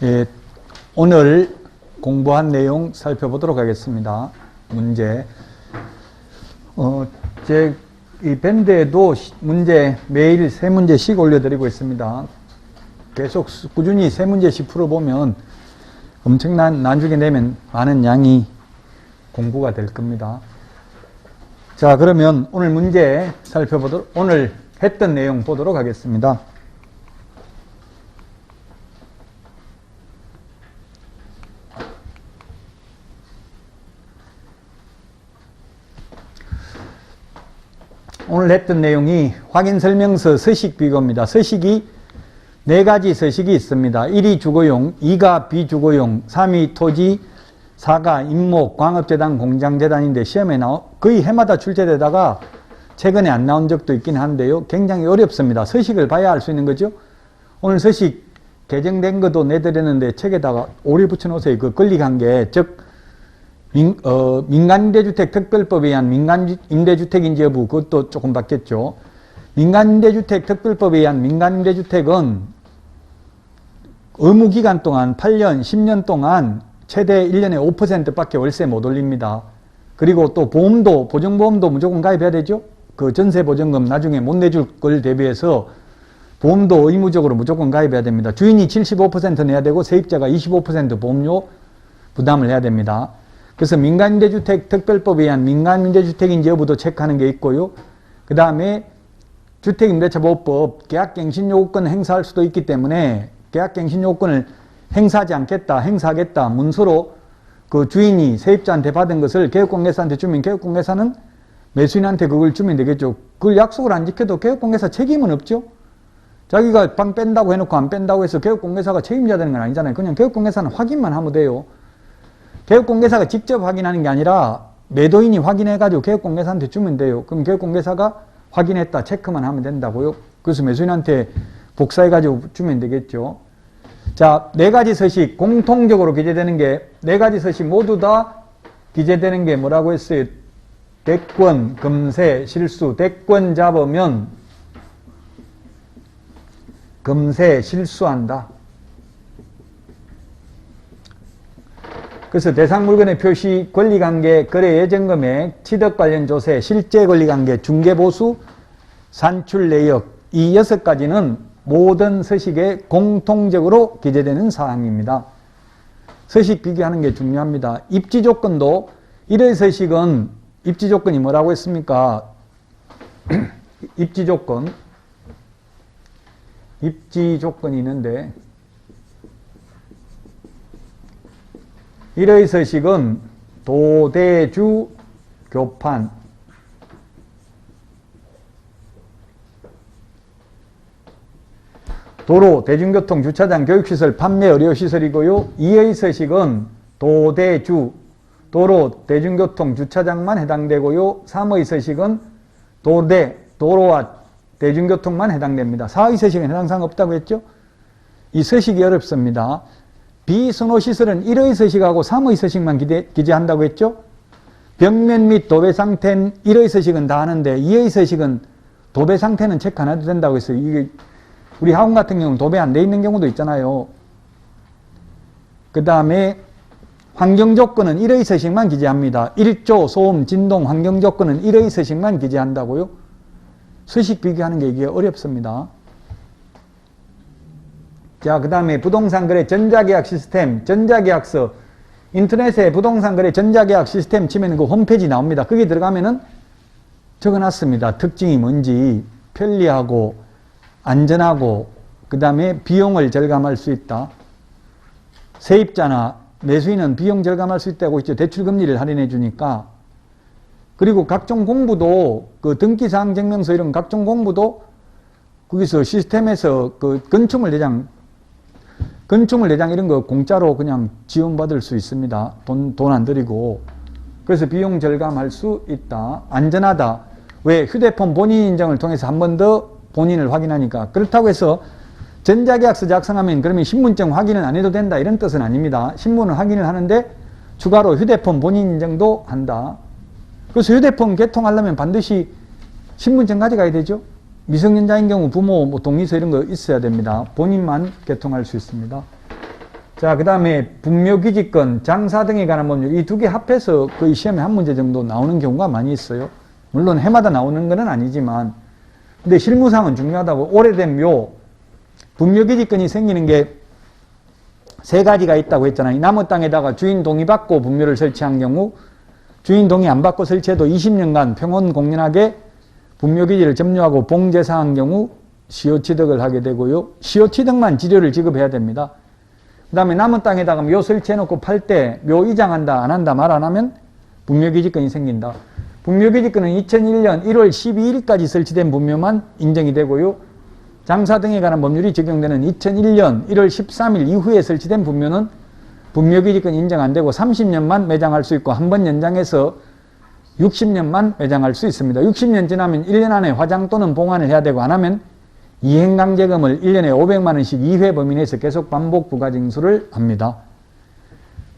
예, 오늘 공부한 내용 살펴보도록 하겠습니다. 문제. 이 밴드에도 문제 매일 3문제씩 올려드리고 있습니다. 계속 꾸준히 3문제씩 풀어보면 엄청난, 나중에 내면 많은 양이 공부가 될 겁니다. 자, 그러면 오늘 문제 살펴보도록, 오늘 했던 내용 보도록 하겠습니다. 오늘 했던 내용이 확인설명서 서식 비교입니다. 서식이 4가지 서식이 있습니다. 1이 주거용, 2가 비주거용, 3이 토지, 4가 임목, 광업재단, 공장재단인데 시험에 거의 해마다 출제되다가 최근에 안 나온 적도 있긴 한데요. 굉장히 어렵습니다. 서식을 봐야 알 수 있는 거죠. 오늘 서식 개정된 것도 내드렸는데 책에다가 오래 붙여놓으세요. 그 권리관계, 즉 민간임대주택 특별법에 의한 민간임대주택인지 여부, 그것도 조금 바뀌었죠. 민간임대주택 특별법에 의한 민간임대주택은 의무기간 동안 8년, 10년 동안 최대 1년에 5%밖에 월세 못 올립니다. 그리고 또 보험도, 보증보험도 무조건 가입해야 되죠. 그 전세보증금 나중에 못 내줄 걸 대비해서 보험도 의무적으로 무조건 가입해야 됩니다. 주인이 75% 내야 되고 세입자가 25% 보험료 부담을 해야 됩니다. 그래서 민간임대주택 특별법에 의한 민간임대주택인지 여부도 체크하는 게 있고요. 그 다음에 주택임대차보호법 계약갱신요구권 행사할 수도 있기 때문에 계약갱신요구권을 행사하지 않겠다, 행사하겠다 문서로 그 주인이 세입자한테 받은 것을 개업공개사한테 주면 개업공개사는 매수인한테 그걸 주면 되겠죠. 그걸 약속을 안 지켜도 개업공개사 책임은 없죠. 자기가 방 뺀다고 해놓고 안 뺀다고 해서 개업공개사가 책임져야 되는 건 아니잖아요. 그냥 개업공개사는 확인만 하면 돼요. 개업공개사가 직접 확인하는 게 아니라 매도인이 확인해가지고 개업공개사한테 주면 돼요. 그럼 개업공개사가 확인했다 체크만 하면 된다고요. 그래서 매수인한테 복사해가지고 주면 되겠죠. 자, 4가지 서식 공통적으로 기재되는 게 4가지 서식 모두 다 기재되는 게 뭐라고 했어요? 대권, 금세, 실수. 대권 잡으면 금세, 실수한다. 그래서 대상 물건의 표시, 권리관계, 거래 예정금액, 취득 관련 조세, 실제 권리관계, 중개보수, 산출 내역, 이 6가지는 모든 서식에 공통적으로 기재되는 사항입니다. 서식 비교하는 게 중요합니다. 입지조건도 1의 서식은 입지조건이 뭐라고 했습니까? 입지조건이 있는데 1의 서식은 도대주 교판, 도로, 대중교통, 주차장, 교육시설, 판매, 의료시설이고요. 2의 서식은 도대주, 도로, 대중교통, 주차장만 해당되고요. 3의 서식은 도로와 대중교통만 해당됩니다. 4의 서식은 해당 사항 없다고 했죠? 이 서식이 어렵습니다. 비선호시설은 1의 서식하고 3의 서식만 기재한다고 했죠? 벽면 및 도배 상태는 1의 서식은 다 하는데 2의 서식은 도배 상태는 체크 안 해도 된다고 했어요. 이게 우리 학원 같은 경우는 도배 안 돼 있는 경우도 있잖아요. 그 다음에 환경조건은 1의 서식만 기재합니다. 일조, 소음, 진동, 환경조건은 1의 서식만 기재한다고요? 서식 비교하는 게 이게 어렵습니다. 자, 그 다음에 부동산 거래 전자계약 시스템, 전자계약서, 인터넷에 부동산 거래 전자계약 시스템 치면 그 홈페이지 나옵니다. 거기 들어가면은 적어놨습니다. 특징이 뭔지, 편리하고, 안전하고, 그 다음에 비용을 절감할 수 있다. 세입자나 매수인은 비용 절감할 수 있다고 있죠. 대출금리를 할인해 주니까. 그리고 각종 공부도, 그 등기사항 증명서 이런 각종 공부도 거기서 시스템에서 그 건축물 대장 이런 거 공짜로 그냥 지원받을 수 있습니다. 돈 안 들이고. 그래서 비용 절감할 수 있다. 안전하다. 왜? 휴대폰 본인 인증을 통해서 한 번 더 본인을 확인하니까. 그렇다고 해서 전자계약서 작성하면 그러면 신분증 확인은 안 해도 된다 이런 뜻은 아닙니다. 신분을 확인을 하는데 추가로 휴대폰 본인 인증도 한다. 그래서 휴대폰 개통하려면 반드시 신분증 가져가야 되죠. 미성년자인 경우 부모 동의서 이런 거 있어야 됩니다. 본인만 개통할 수 있습니다. 자, 그 다음에 분묘기지권, 장사 등에 관한 법률, 이 두 개 합해서 거의 시험에 한 문제 정도 나오는 경우가 많이 있어요. 물론 해마다 나오는 건 아니지만, 근데 실무상은 중요하다고. 오래된 묘, 분묘기지권이 생기는 게 세 가지가 있다고 했잖아요. 나무 땅에다가 주인 동의받고 분묘를 설치한 경우, 주인 동의 안 받고 설치해도 20년간 평온공연하게 분묘기지를 점유하고 봉제사한 경우 시효취득을 하게 되고요. 시효취득만 지료를 지급해야 됩니다. 그 다음에 남은 땅에다가 묘 설치해놓고 팔 때 묘 이장한다, 안 한다, 말 안 하면 분묘기지권이 생긴다. 분묘기지권은 2001년 1월 12일까지 설치된 분묘만 인정이 되고요. 장사 등에 관한 법률이 적용되는 2001년 1월 13일 이후에 설치된 분묘는 분묘기지권 인정 안 되고 30년만 매장할 수 있고 한 번 연장해서 60년만 매장할 수 있습니다. 60년 지나면 1년 안에 화장 또는 봉안을 해야 되고 안 하면 이행강제금을 1년에 500만 원씩 2회 범위 내에서 계속 반복 부과징수를 합니다.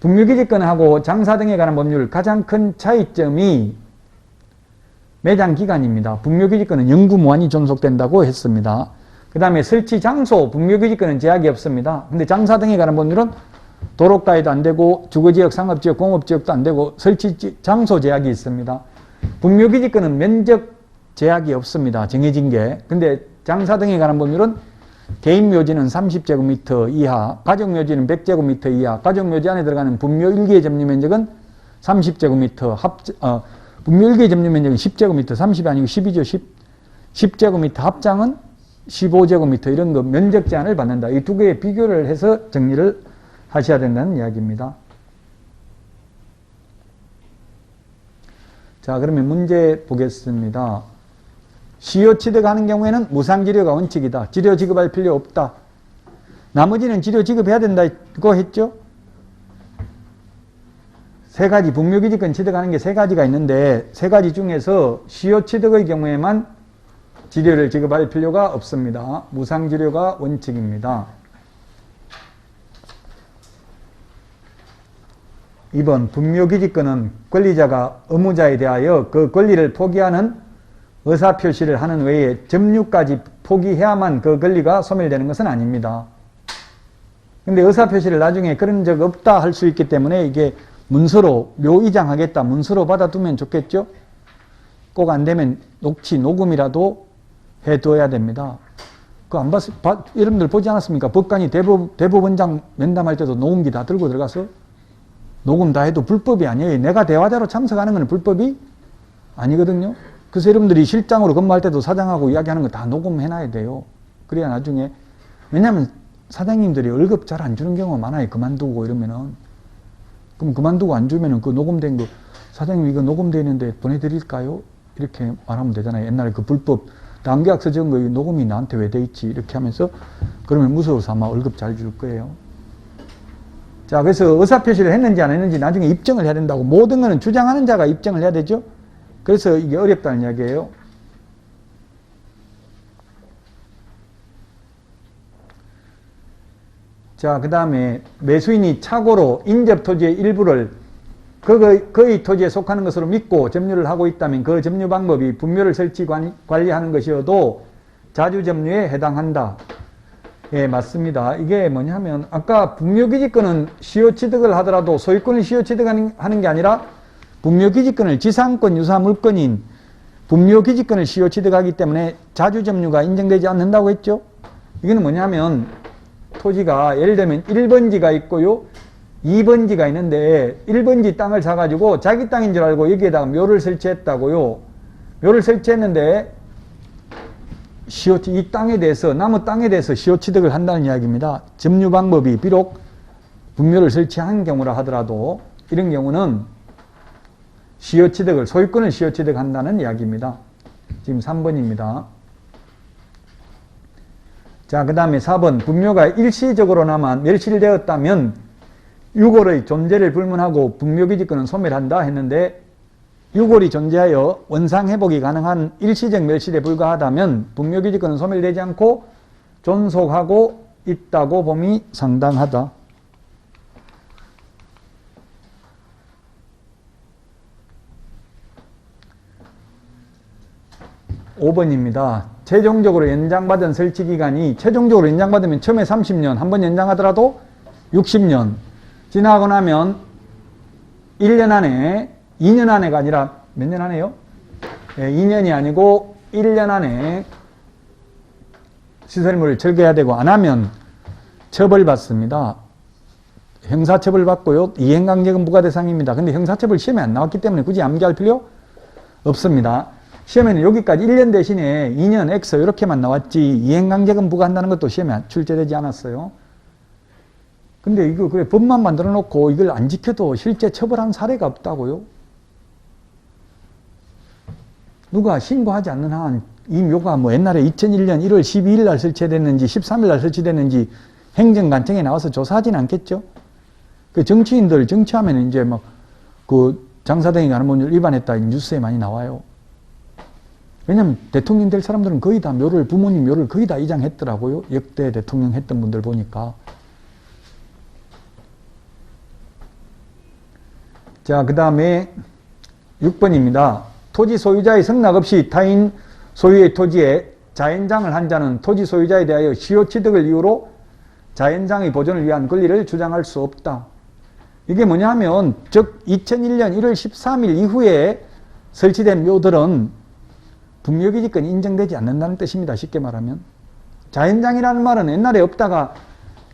분묘기지권하고 장사 등에 관한 법률 가장 큰 차이점이 매장 기간입니다. 분묘기지권은 영구무한히 존속된다고 했습니다. 그 다음에 설치 장소, 분묘기지권은 제약이 없습니다. 근데 장사 등에 관한 법률은 도로가에도 안 되고 주거지역, 상업지역, 공업지역도 안 되고 설치 장소 제약이 있습니다. 분묘기지권은 면적 제약이 없습니다. 정해진 게. 근데 장사 등에 관한 법률은 개인묘지는 30제곱미터 이하, 가족묘지는 100제곱미터 이하, 가족묘지 안에 들어가는 분묘 1개의 점유면적은 30제곱미터, 분묘 1개의 점유면적은 10제곱미터, 30이 아니고 10이죠. 10제곱미터, 합장은 15제곱미터 이런 거 면적 제한을 받는다. 이 두 개의 비교를 해서 정리를 하셔야 된다는 이야기입니다. 자, 그러면 문제 보겠습니다. 시효 취득하는 경우에는 무상지료가 원칙이다. 지료 지급할 필요 없다. 나머지는 지료 지급해야 된다고 했죠? 세 가지, 분묘기지권 취득하는 게 세 가지가 있는데 세 가지 중에서 시효 취득의 경우에만 지료를 지급할 필요가 없습니다. 무상지료가 원칙입니다. 2번 분묘기지권은 권리자가 의무자에 대하여 그 권리를 포기하는 의사표시를 하는 외에 점유까지 포기해야만 그 권리가 소멸되는 것은 아닙니다. 근데 의사표시를 나중에 그런 적 없다 할 수 있기 때문에 이게 문서로 묘이장하겠다 문서로 받아두면 좋겠죠? 꼭 안 되면 녹음이라도 해둬야 됩니다. 그거 안 여러분들 보지 않았습니까? 법관이 대법원장 면담할 때도 녹음기 다 들고 들어가서 녹음 다 해도 불법이 아니에요. 내가 대화자로 참석하는 건 불법이 아니거든요. 그래서 여러분들이 실장으로 근무할 때도 사장하고 이야기하는 거 다 녹음해놔야 돼요. 그래야 나중에, 왜냐하면 사장님들이 월급 잘 안 주는 경우가 많아요. 그만두고 이러면은. 그럼 그만두고 안 주면은 그 녹음된 거, 사장님 이거 녹음되어 있는데 보내드릴까요? 이렇게 말하면 되잖아요. 옛날에 그 불법 단계약서 적은 거 녹음이 나한테 왜 돼 있지? 이렇게 하면서 그러면 무서워서 아마 월급 잘 줄 거예요. 자, 그래서 의사표시를 했는지 안 했는지 나중에 입증을 해야 된다고. 모든 거는 주장하는 자가 입증을 해야 되죠. 그래서 이게 어렵다는 이야기예요. 자, 그 다음에 매수인이 착오로 인접토지의 일부를 그의 토지에 속하는 것으로 믿고 점유를 하고 있다면 그 점유 방법이 분묘를 설치 관리하는 것이어도 자주점유에 해당한다. 예, 맞습니다. 이게 뭐냐면 아까 분묘기지권은 시효취득을 하더라도 소유권을 시효취득하는 게 아니라 분묘기지권을 지상권 유사 물건인 분묘기지권을 시효취득하기 때문에 자주점유가 인정되지 않는다고 했죠. 이거는 뭐냐면 토지가 예를 들면 1번지가 있고요 2번지가 있는데 1번지 땅을 사가지고 자기 땅인 줄 알고 여기에다가 묘를 설치했다고요. 묘를 설치했는데 이 땅에 대해서 나무 땅에 대해서 시효취득을 한다는 이야기입니다. 점유 방법이 비록 분묘를 설치한 경우라 하더라도 이런 경우는 시효취득을 소유권을 시효취득한다는 이야기입니다. 지금 3번입니다. 자, 그 다음에 4번 분묘가 일시적으로나마 멸실되었다면 유골의 존재를 불문하고 분묘기지권은 소멸한다 했는데 유골이 존재하여 원상회복이 가능한 일시적 멸실에 불과하다면 분묘기지권은 소멸되지 않고 존속하고 있다고 봄이 상당하다. 5번입니다. 최종적으로 연장받은 설치기간이 최종적으로 연장받으면 처음에 30년 한 번 연장하더라도 60년 지나고 나면 1년 안에, 2년 안에가 아니라 몇 년 안에요? 2년이 아니고 1년 안에 시설물을 철거해야 되고, 안 하면 처벌받습니다. 형사처벌 받고요. 이행강제금 부과 대상입니다. 근데 형사처벌 시험에 안 나왔기 때문에 굳이 암기할 필요 없습니다. 시험에는 여기까지 1년 대신에 2년 X 이렇게만 나왔지 이행강제금 부과한다는 것도 시험에 출제되지 않았어요. 근데 이거 그래 법만 만들어 놓고 이걸 안 지켜도 실제 처벌한 사례가 없다고요? 누가 신고하지 않는 한 이 묘가 뭐 옛날에 2001년 1월 12일 날 설치됐는지 13일 날 설치됐는지 행정관청에 나와서 조사하진 않겠죠? 그 정치인들 정치하면 이제 막 그 장사등에 가는 법률 위반했다 뉴스에 많이 나와요. 왜냐면 대통령 될 사람들은 거의 다 묘를, 부모님 묘를 거의 다 이장했더라고요. 역대 대통령 했던 분들 보니까. 자, 그 다음에 6번입니다. 토지 소유자의 승낙 없이 타인 소유의 토지에 자연장을 한 자는 토지 소유자에 대하여 시효 취득을 이유로 자연장의 보존을 위한 권리를 주장할 수 없다. 이게 뭐냐 하면, 즉 2001년 1월 13일 이후에 설치된 묘들은 분묘기지권이 인정되지 않는다는 뜻입니다. 쉽게 말하면. 자연장이라는 말은 옛날에 없다가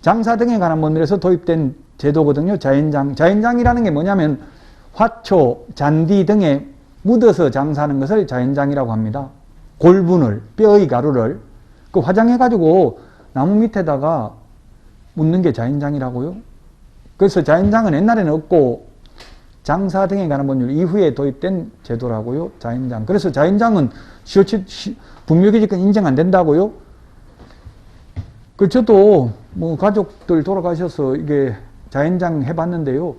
장사 등에 관한 법률에서 도입된 제도거든요. 자연장. 자연장이라는 게 뭐냐면 화초, 잔디 등에 묻어서 장사하는 것을 자연장이라고 합니다. 골분을, 뼈의 가루를 그 화장해가지고 나무 밑에다가 묻는 게 자연장이라고요. 그래서 자연장은 옛날에는 없고 장사 등에 관한 법률 이후에 도입된 제도라고요. 자연장. 그래서 자연장은 분묘기지권 인정 안 된다고요. 그 저도 뭐 가족들 돌아가셔서 이게 자연장 해봤는데요.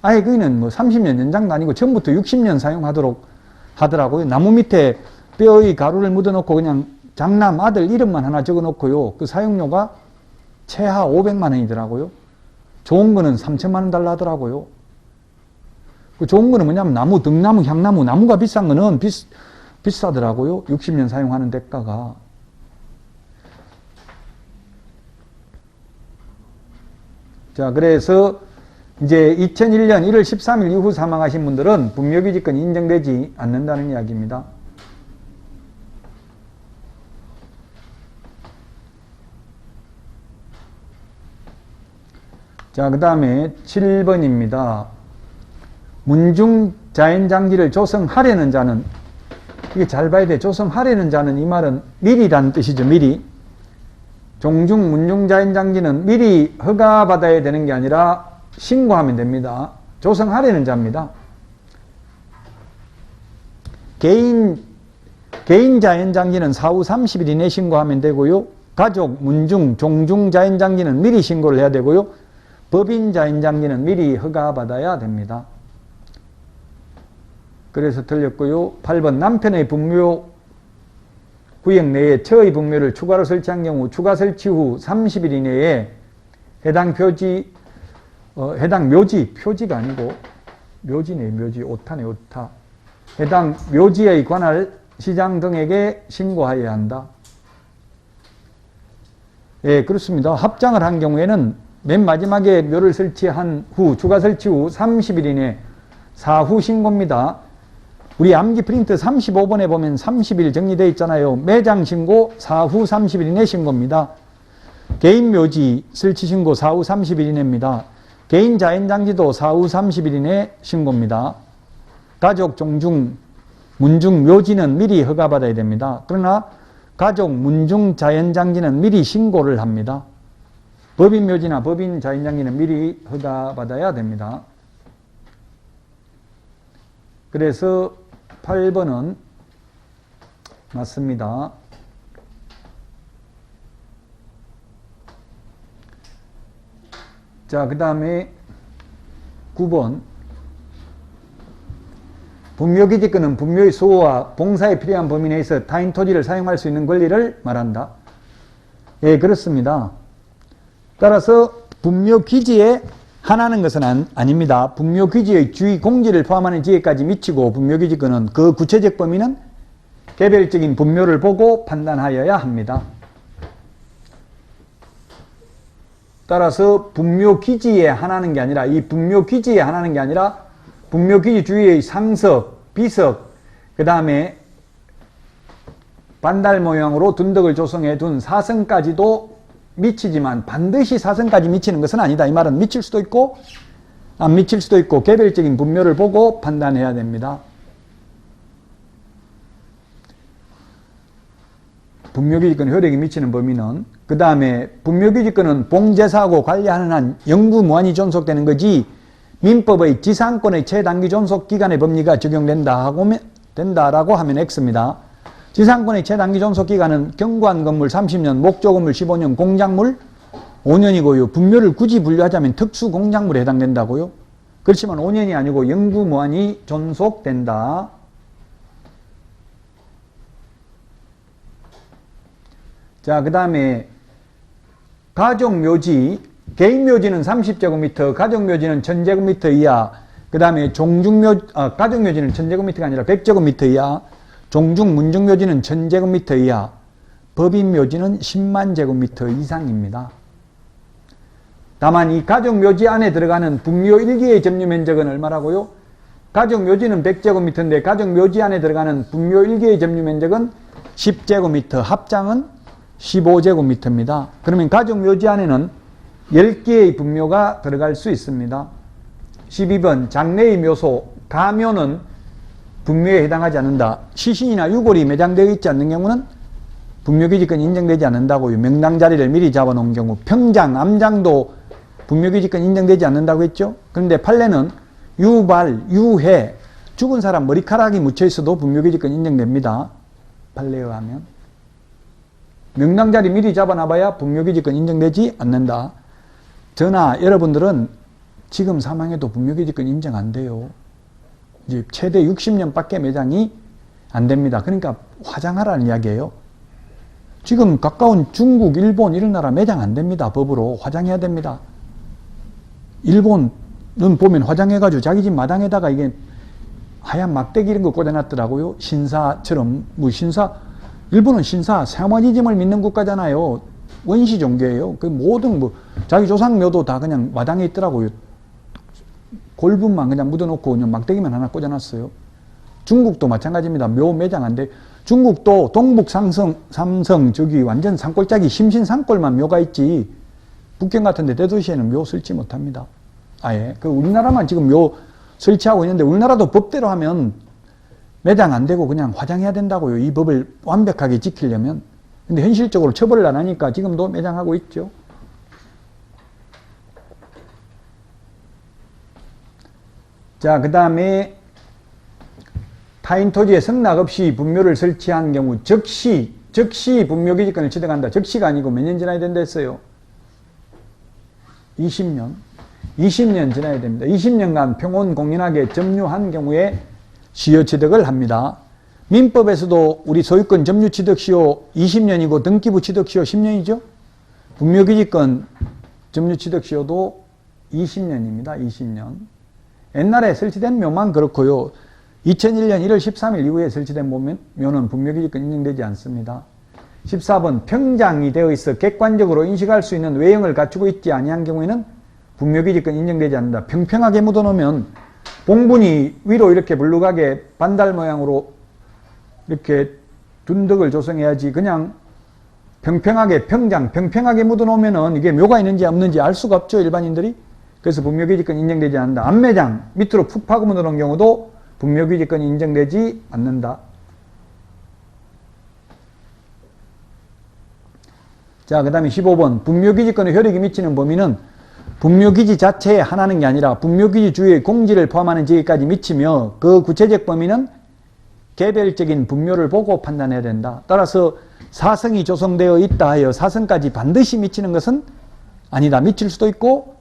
아예 거기는 뭐 30년 연장도 아니고 처음부터 60년 사용하도록 하더라고요. 나무 밑에 뼈의 가루를 묻어놓고 그냥 장남 아들 이름만 하나 적어놓고요. 그 사용료가 최하 500만 원이더라고요. 좋은 거는 3천만 원 달라 하더라고요. 그 좋은 거는 뭐냐면 나무, 등나무, 향나무, 나무가 비싼 거는 비싸더라고요. 60년 사용하는 대가가. 자, 그래서 이제 2001년 1월 13일 이후 사망하신 분들은 분묘기지권이 인정되지 않는다는 이야기입니다. 자, 그 다음에 7번입니다. 문중 자연장지를 조성하려는 자는, 이게 잘 봐야 돼. 조성하려는 자는 이 말은 미리라는 뜻이죠. 미리. 종중 문중 자연장지는 미리 허가받아야 되는 게 아니라 신고하면 됩니다. 조성하려는 자입니다. 개인 자연장지는 사후 30일 이내 신고하면 되고요. 가족, 문중, 종중 자연장지는 미리 신고를 해야 되고요. 법인 자연장지는 미리 허가받아야 됩니다. 그래서 틀렸고요. 8번 남편의 분묘 구역 내에 처의 분묘를 추가로 설치한 경우 추가 설치 후 30일 이내에 해당 묘지, 표지가 아니고 묘지네, 묘지, 오타네, 오타. 해당 묘지의 관할 시장 등에게 신고하여야 한다. 예, 그렇습니다. 합장을 한 경우에는 맨 마지막에 묘를 설치한 후, 추가 설치 후 30일 이내 사후 신고입니다. 우리 암기 프린트 35번에 보면 30일 정리되어 있잖아요. 매장 신고 사후 30일 이내 신고입니다. 개인 묘지 설치 신고 사후 30일 이내입니다. 개인 자연장지도 사후 30일 이내 신고입니다. 가족, 종중, 문중, 묘지는 미리 허가받아야 됩니다. 그러나 가족, 문중, 자연장지는 미리 신고를 합니다. 법인 묘지나 법인 자연장지는 미리 허가받아야 됩니다. 그래서 8번은 맞습니다. 자, 그 다음에 9번. 분묘기지권은 분묘의 수호와 봉사에 필요한 범위 내에서 타인 토지를 사용할 수 있는 권리를 말한다. 예, 그렇습니다. 따라서 분묘기지에 하나는 것은 아닙니다. 분묘기지의 주의 공지를 포함하는 지역까지 미치고 분묘기지권은 그 구체적 범위는 개별적인 분묘를 보고 판단하여야 합니다. 따라서 분묘기지에 하나는 게 아니라 이 분묘기지에 하나는 게 아니라 분묘기지 주위의 상석, 비석, 그 다음에 반달 모양으로 둔덕을 조성해 둔 사성까지도 미치지만 반드시 사성까지 미치는 것은 아니다. 이 말은 미칠 수도 있고 안 미칠 수도 있고 개별적인 분묘를 보고 판단해야 됩니다. 분묘기지권 효력이 미치는 범위는 그 다음에 분묘기지권은 봉제사하고 관리하는 한 영구무한히 존속되는 거지 민법의 지상권의 최단기 존속기간의 법리가 적용된다라고 하면 X입니다. 지상권의 최단기 존속기간은 경관 건물 30년, 목조 건물 15년, 공작물 5년이고요. 분묘를 굳이 분류하자면 특수공작물에 해당된다고요. 그렇지만 5년이 아니고 영구무한히 존속된다. 자, 그 다음에 가족묘지, 개인묘지는 30제곱미터, 가족묘지는 1000제곱미터 이하, 그 다음에 가족묘지는 1000제곱미터가 아니라 100제곱미터 이하, 종중문중묘지는 1000제곱미터 이하, 법인묘지는 10만 제곱미터 이상입니다. 다만 이 가족묘지 안에 들어가는 분묘 1기의 점유면적은 얼마라고요? 가족묘지는 100제곱미터인데 가족묘지 안에 들어가는 분묘 1기의 점유면적은 10제곱미터, 합장은 15제곱미터입니다. 그러면 가족묘지 안에는 10개의 분묘가 들어갈 수 있습니다. 12번 장래의 묘소, 가묘는 분묘에 해당하지 않는다. 시신이나 유골이 매장되어 있지 않는 경우는 분묘기지권이 인정되지 않는다고요. 명당 자리를 미리 잡아놓은 경우. 평장, 암장도 분묘기지권이 인정되지 않는다고 했죠. 그런데 판례는 유발, 유해, 죽은 사람 머리카락이 묻혀 있어도 분묘기지권이 인정됩니다. 판례에 의하면. 명당자리 미리 잡아놔봐야 분묘기지권 인정되지 않는다. 저나 여러분들은 지금 사망해도 분묘기지권 인정 안 돼요. 이제 최대 60년밖에 매장이 안 됩니다. 그러니까 화장하라는 이야기예요. 지금 가까운 중국, 일본 이런 나라 매장 안 됩니다. 법으로 화장해야 됩니다. 일본은 보면 화장해가지고 자기 집 마당에다가 이게 하얀 막대기 이런 거 꽂아놨더라고요. 신사처럼 일본은 신사, 샤머니즘을 믿는 국가잖아요. 원시 종교예요. 그 모든 자기 조상묘도 다 그냥 마당에 있더라고요. 골분만 그냥 묻어놓고 그냥 막대기만 하나 꽂아놨어요. 중국도 마찬가지입니다. 묘 매장 안 돼. 중국도 동북 삼성 저기 완전 산골짜기 심신산골만 묘가 있지. 북경 같은 데 대도시에는 묘 설치 못합니다. 아예. 그 우리나라만 지금 묘 설치하고 있는데 우리나라도 법대로 하면 매장 안 되고 그냥 화장해야 된다고요. 이 법을 완벽하게 지키려면. 근데 현실적으로 처벌을 안 하니까 지금도 매장하고 있죠. 자, 그 다음에 타인 토지에 승낙 없이 분묘를 설치한 경우 즉시 분묘기지권을 취득한다. 즉시가 아니고 몇 년 지나야 된다 했어요? 20년 지나야 됩니다. 20년간 평온 공연하게 점유한 경우에 시효 취득을 합니다. 민법에서도 우리 소유권 점유 취득 시효 20년이고 등기부 취득 시효 10년이죠. 분묘기지권 점유 취득 시효도 20년입니다. 20년. 옛날에 설치된 묘만 그렇고요. 2001년 1월 13일 이후에 설치된 묘는 분묘기지권 인정되지 않습니다. 14번 평장이 되어 있어 객관적으로 인식할 수 있는 외형을 갖추고 있지 아니한 경우에는 분묘기지권 인정되지 않는다. 평평하게 묻어놓으면 봉분이 위로 이렇게 불룩하게 반달 모양으로 이렇게 둔덕을 조성해야지 그냥 평평하게 평평하게 묻어놓으면은 이게 묘가 있는지 없는지 알 수가 없죠, 일반인들이. 그래서 분묘기지권 인정되지 않는다. 앞매장 밑으로 푹 파고 묻어놓은 경우도 분묘기지권이 인정되지 않는다. 자, 그 다음에 15번 분묘기지권의 효력이 미치는 범위는 분묘기지 자체에 하나는 게 아니라 분묘기지 주위의 공지를 포함하는 지역까지 미치며 그 구체적 범위는 개별적인 분묘를 보고 판단해야 된다. 따라서 사성이 조성되어 있다 하여 사성까지 반드시 미치는 것은 아니다. 미칠 수도 있고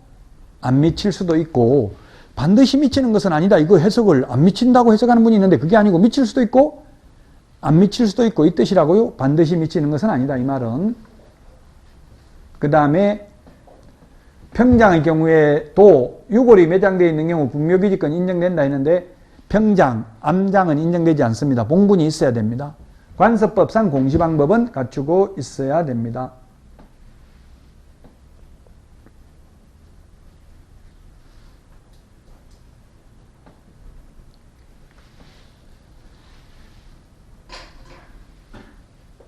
안 미칠 수도 있고 반드시 미치는 것은 아니다. 이거 해석을 안 미친다고 해석하는 분이 있는데 그게 아니고 미칠 수도 있고 안 미칠 수도 있고 이 뜻이라고요. 반드시 미치는 것은 아니다. 이 말은. 그 다음에 평장의 경우에도 유골이 매장되어 있는 경우 분묘기지권 인정된다 했는데 평장, 암장은 인정되지 않습니다. 봉분이 있어야 됩니다. 관서법상 공시방법은 갖추고 있어야 됩니다.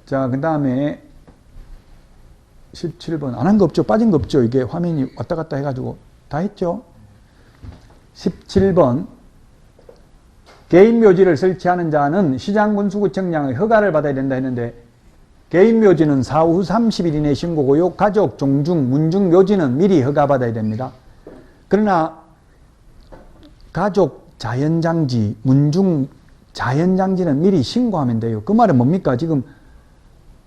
자, 그 다음에 17번. 안 한 거 없죠? 빠진 거 없죠? 이게 화면이 왔다 갔다 해가지고 다 했죠? 17번. 개인 묘지를 설치하는 자는 시장군수구청장의 허가를 받아야 된다 했는데, 개인 묘지는 사후 30일 이내 신고고요. 가족, 종중, 문중 묘지는 미리 허가받아야 됩니다. 그러나 가족 자연장지, 문중 자연장지는 미리 신고하면 돼요. 그 말은 뭡니까? 지금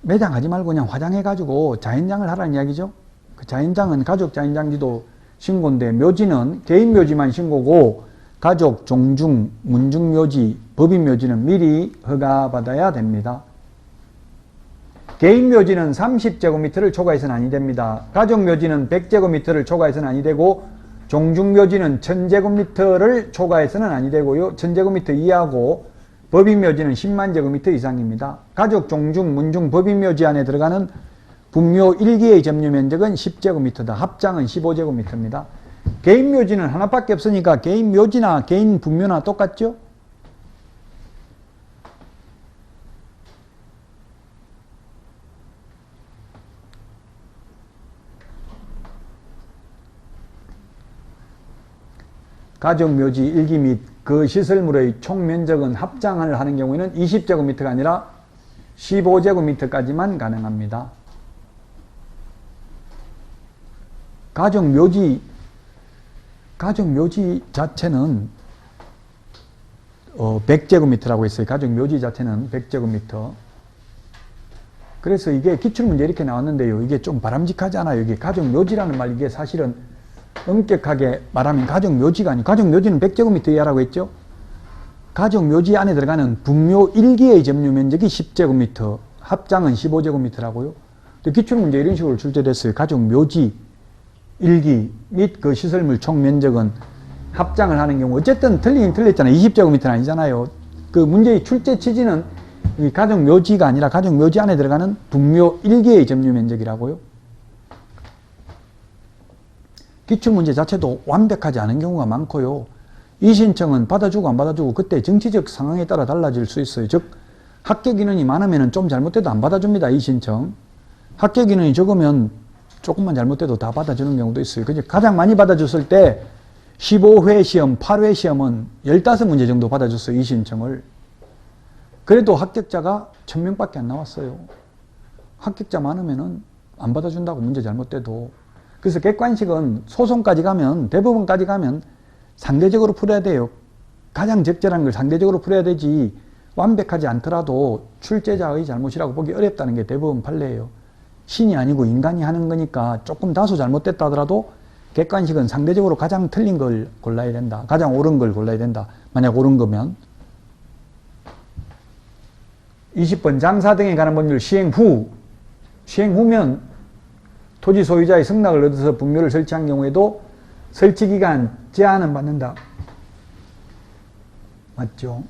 매장하지 말고 그냥 화장해가지고 자연장을 하라는 이야기죠. 그 자연장은 가족 자연장지도 신고인데, 묘지는 개인 묘지만 신고고 가족, 종중, 문중 묘지, 법인 묘지는 미리 허가받아야 됩니다. 개인 묘지는 30제곱미터를 초과해서는 아니 됩니다. 가족 묘지는 100제곱미터를 초과해서는 아니 되고, 종중 묘지는 1000제곱미터를 초과해서는 아니 되고요. 1000제곱미터 이하고, 법인 묘지는 10만 제곱미터 이상입니다. 가족, 종중, 문중, 법인 묘지 안에 들어가는 분묘 1기의 점유 면적은 10제곱미터다. 합장은 15제곱미터입니다. 개인 묘지는 하나밖에 없으니까 개인 묘지나 개인 분묘나 똑같죠? 가족 묘지 1기 및 그 시설물의 총 면적은 합장을 하는 경우에는 20제곱미터가 아니라 15제곱미터까지만 가능합니다. 가족 묘지 자체는 100제곱미터라고 했어요. 가족 묘지 자체는 100제곱미터. 그래서 이게 기출문제 이렇게 나왔는데요. 이게 좀 바람직하지 않아요. 이게 가족 묘지라는 말, 이게 사실은 엄격하게 말하면 가족 묘지가 아니고, 가족 묘지는 100제곱미터 이하라고 했죠. 가족 묘지 안에 들어가는 분묘 1기의 점유 면적이 10제곱미터, 합장은 15제곱미터라고요. 기출문제 이런 식으로 출제됐어요. 가족 묘지 1기 및 그 시설물 총 면적은 합장을 하는 경우, 어쨌든 틀리긴 틀렸잖아요. 20제곱미터는 아니잖아요. 그 문제의 출제 취지는 이 가족 묘지가 아니라 가족 묘지 안에 들어가는 분묘 1기의 점유 면적이라고요. 기출문제 자체도 완벽하지 않은 경우가 많고요. 이 신청은 받아주고 안 받아주고 그때 정치적 상황에 따라 달라질 수 있어요. 즉 합격 인원이 많으면 좀 잘못돼도 안 받아줍니다. 이 신청. 합격 인원이 적으면 조금만 잘못돼도 다 받아주는 경우도 있어요. 가장 많이 받아줬을 때 15회 시험, 8회 시험은 15문제 정도 받아줬어요. 이 신청을. 그래도 합격자가 1000명밖에 안 나왔어요. 합격자 많으면은 안 받아준다고, 문제 잘못돼도. 그래서 객관식은 소송까지 가면, 대법원까지 가면 상대적으로 풀어야 돼요. 가장 적절한 걸 상대적으로 풀어야 되지, 완벽하지 않더라도 출제자의 잘못이라고 보기 어렵다는 게 대법원 판례예요. 신이 아니고 인간이 하는 거니까 조금 다소 잘못됐다 하더라도 객관식은 상대적으로 가장 틀린 걸 골라야 된다. 가장 옳은 걸 골라야 된다. 만약 옳은 거면. 20번 장사 등에 관한 법률 시행 후면 토지 소유자의 승낙을 얻어서 분묘를 설치한 경우에도 설치기간 제한은 받는다. 맞죠?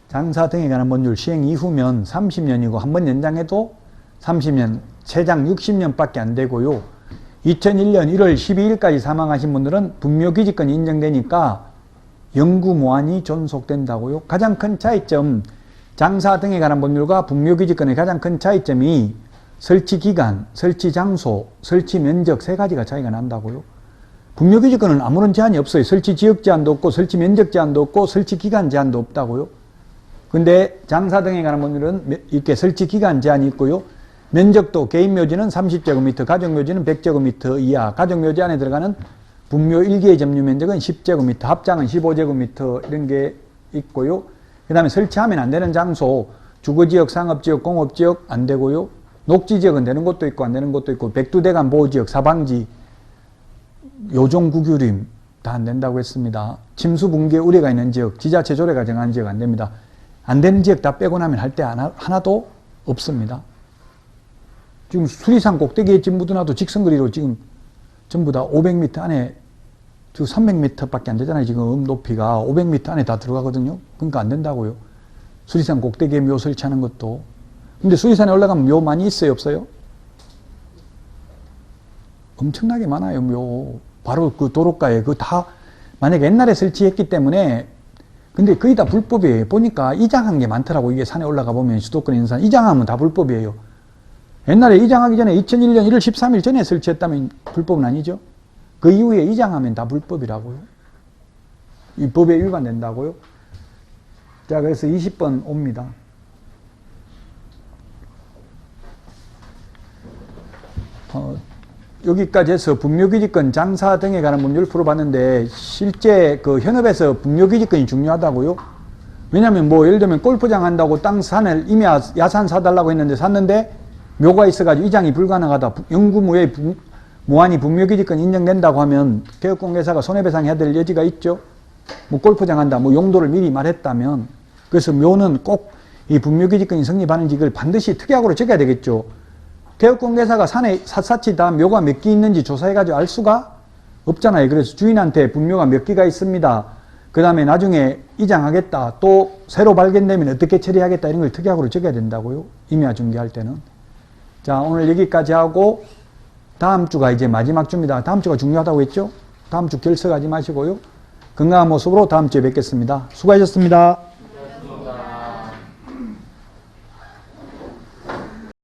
장사 등에 관한 법률 시행 이후면 30년이고 한 번 연장해도 30년, 최장 60년밖에 안 되고요. 2001년 1월 12일까지 사망하신 분들은 분묘기지권이 인정되니까 영구무한히 존속된다고요. 가장 큰 차이점, 장사 등에 관한 법률과 분묘기지권의 가장 큰 차이점이 설치기간, 설치장소, 설치면적 세 가지가 차이가 난다고요. 분묘기지권은 아무런 제한이 없어요. 설치지역 제한도 없고 설치면적 제한도 없고 설치기간 제한도 없다고요. 근데 장사 등에 관한 법률은 이렇게 설치기간 제한이 있고요. 면적도 개인묘지는 30제곱미터, 가족묘지는 100제곱미터 이하, 가족묘지 안에 들어가는 분묘 1기의 점유 면적은 10제곱미터, 합장은 15제곱미터 이런 게 있고요. 그 다음에 설치하면 안 되는 장소, 주거지역, 상업지역, 공업지역 안 되고요. 녹지지역은 되는 곳도 있고 안 되는 곳도 있고, 백두대간 보호지역, 사방지, 요종구규림 다 안 된다고 했습니다. 침수 붕괴 우려가 있는 지역, 지자체 조례가 정한 지역 안 됩니다. 안 되는 지역 다 빼고 나면 할 때 하나도 없습니다. 지금 수리산 꼭대기에 지금 묻어놔도 직선거리로 지금 전부 다 500m 안에, 지금 300m 밖에 안 되잖아요. 지금 높이가 500m 안에 다 들어가거든요. 그러니까 안 된다고요. 수리산 꼭대기에 묘 설치하는 것도. 근데 수리산에 올라가면 묘 많이 있어요, 없어요? 엄청나게 많아요, 묘. 바로 그 도로가에 그 다 만약에 옛날에 설치했기 때문에 근데 거의 다 불법이에요. 보니까 이장한 게 많더라고. 이게 산에 올라가 보면 수도권에 있는 산 이장하면 다 불법이에요. 옛날에 이장하기 전에 2001년 1월 13일 전에 설치했다면 불법은 아니죠. 그 이후에 이장하면 다 불법이라고요. 이 법에 위반된다고요. 자, 그래서 20번 옵니다. 여기까지 해서 분묘기지권 장사 등에 관한 문제를 풀어봤는데 실제 그 현업에서 분묘기지권이 중요하다고요. 왜냐하면 뭐 예를 들면 골프장 한다고 땅 산을 이미 야산 사달라고 했는데 샀는데 묘가 있어가지고 이장이 불가능하다. 영구무효의 무한히 분묘기지권 인정된다고 하면 개업공개사가 손해배상해야 될 여지가 있죠. 뭐 골프장 한다, 뭐 용도를 미리 말했다면. 그래서 묘는 꼭 이 분묘기지권이 성립하는지 이걸 반드시 특약으로 적어야 되겠죠. 개업공개사가 산에 샅샅이 다 묘가 몇 개 있는지 조사해가지고 알 수가 없잖아요. 그래서 주인한테 분묘가 몇 개가 있습니다. 그 다음에 나중에 이장하겠다. 또 새로 발견되면 어떻게 처리하겠다. 이런 걸 특약으로 적어야 된다고요. 임야 중개할 때는. 자, 오늘 여기까지 하고 다음 주가 이제 마지막 주입니다. 다음 주가 중요하다고 했죠? 다음 주 결석하지 마시고요. 건강한 모습으로 다음 주에 뵙겠습니다. 수고하셨습니다.